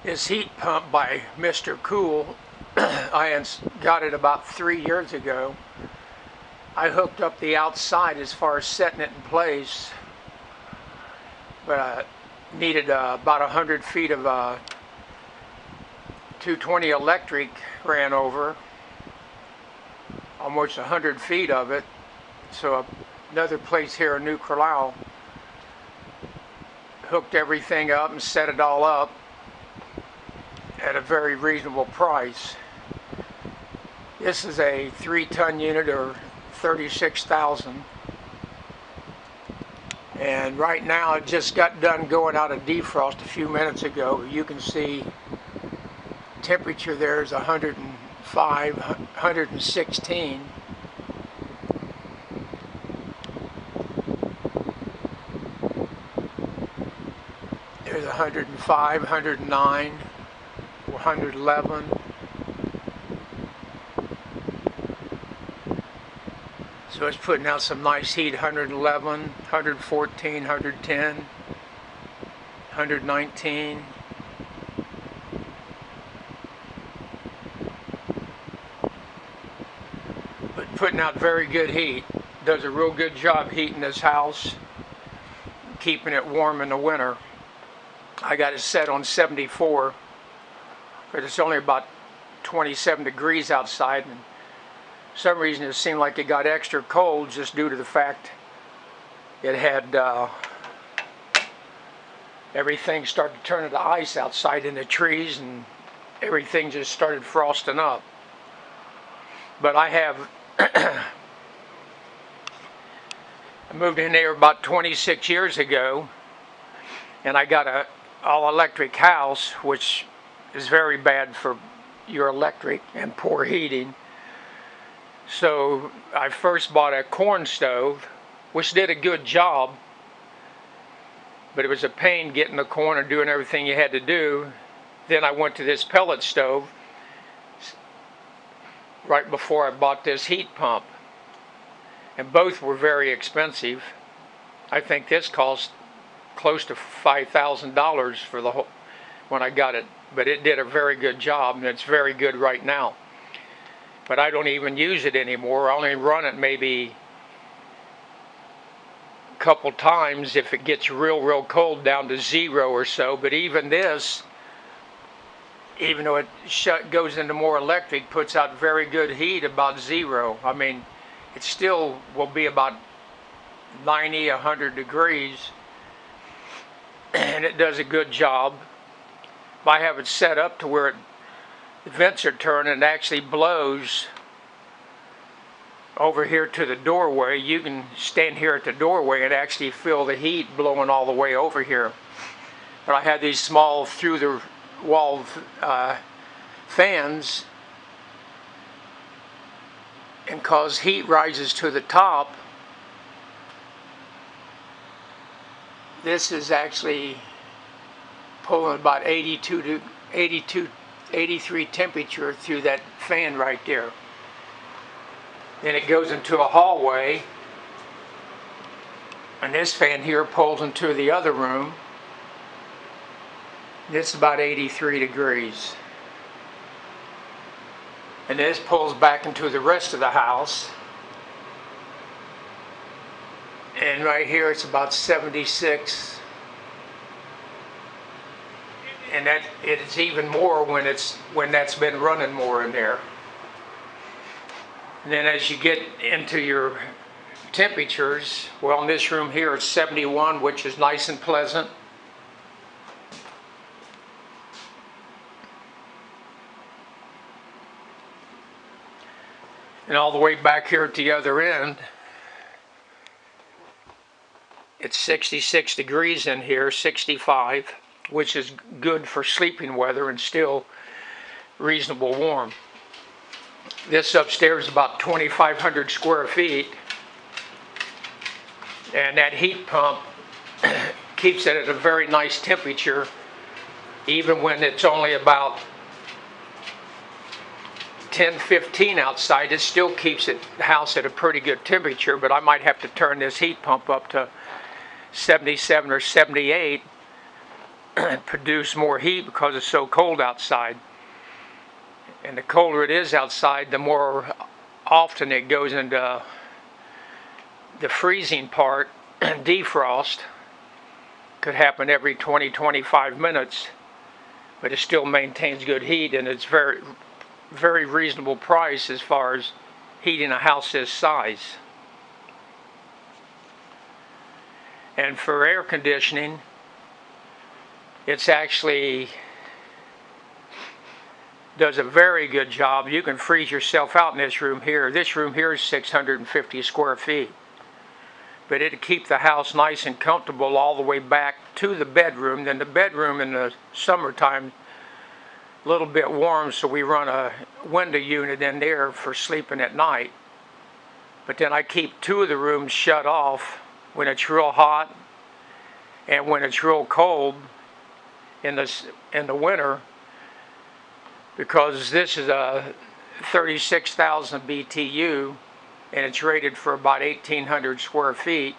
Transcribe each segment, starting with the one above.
This heat pump by Mr. Cool, I got it about 3 years ago. I hooked up the outside as far as setting it in place, but I needed about 100 feet of 220 electric ran over, almost 100 feet of it. So another place here in New Carlisle hooked everything up and set it all up at a very reasonable price. This is a 3-ton unit, or 36,000, and right now it just got done going out of defrost a few minutes ago. You can see temperature there is 105, 116. There's 105, 109, 111. So it's putting out some nice heat. 111, 114, 110, 119. But putting out very good heat. Does a real good job heating this house, keeping it warm in the winter. I got it set on 74 because it's only about 27 degrees outside, and for some reason it seemed like it got extra cold just due to the fact it had everything started to turn into ice outside in the trees, and everything just started frosting up. But I have I moved in there about 26 years ago, and I got a all-electric house, which is very bad for your electric and poor heating. So I first bought a corn stove, which did a good job, but it was a pain getting the corn and doing everything you had to do. Then I went to this pellet stove right before I bought this heat pump, and both were very expensive. I think this cost close to $5,000 for the whole when I got it, but it did a very good job, and it's very good right now. But I don't even use it anymore. I only run it maybe a couple times if it gets real cold, down to 0 or so. But even this, even though it goes into more electric, puts out very good heat about 0. I mean, it still will be about 90, 100 degrees, and it does a good job. I have it set up to where the vents are turned and it actually blows over here to the doorway. You can stand here at the doorway and actually feel the heat blowing all the way over here. But I have these small through the wall fans, and cause heat rises to the top, this is actually pulling about 83 temperature through that fan right there. Then it goes into a hallway, and this fan here pulls into the other room. This is about 83 degrees. And this pulls back into the rest of the house. And right here it's about 76. And that it's even more when that's been running more in there. And then as you get into your temperatures, well, in this room here it's 71, which is nice and pleasant. And all the way back here at the other end, it's 66 degrees in here, 65, which is good for sleeping weather and still reasonable warm. This upstairs is about 2,500 square feet, and that heat pump keeps it at a very nice temperature, even when it's only about 10-15 outside. It still keeps the house at a pretty good temperature, but I might have to turn this heat pump up to 77 or 78 produce more heat because it's so cold outside. And the colder it is outside, the more often it goes into the freezing part. Defrost could happen every 20-25 minutes, but it still maintains good heat, and it's very reasonable price as far as heating a house this size. And for air conditioning, it's actually does a very good job. You can freeze yourself out in this room here. This room here is 650 square feet. But it'll keep the house nice and comfortable all the way back to the bedroom. Then the bedroom in the summertime, a little bit warm, so we run a window unit in there for sleeping at night. But then I keep 2 of the rooms shut off when it's real hot and when it's real cold in the winter, because this is a 36,000 BTU and it's rated for about 1,800 square feet.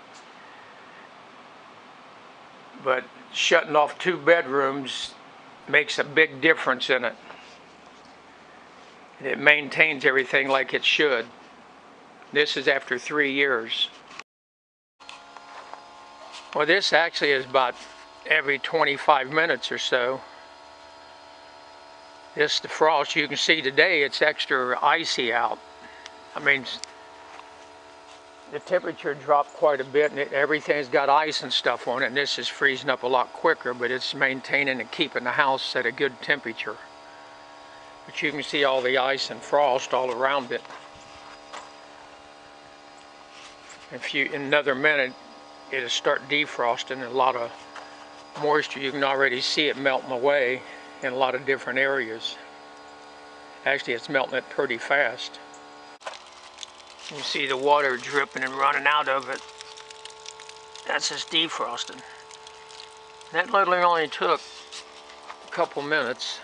But shutting off 2 bedrooms makes a big difference in it. It maintains everything like it should. This is after 3 years. Well, this actually is about every 25 minutes or so. This defrost, you can see today it's extra icy out. I mean, the temperature dropped quite a bit, and everything's got ice and stuff on it, and this is freezing up a lot quicker, but it's maintaining and keeping the house at a good temperature. But you can see all the ice and frost all around it. In another minute, it'll start defrosting. A lot of moisture, you can already see it melting away in a lot of different areas. Actually, it's melting it pretty fast. You can see the water dripping and running out of it. That's just defrosting. That literally only took a couple minutes.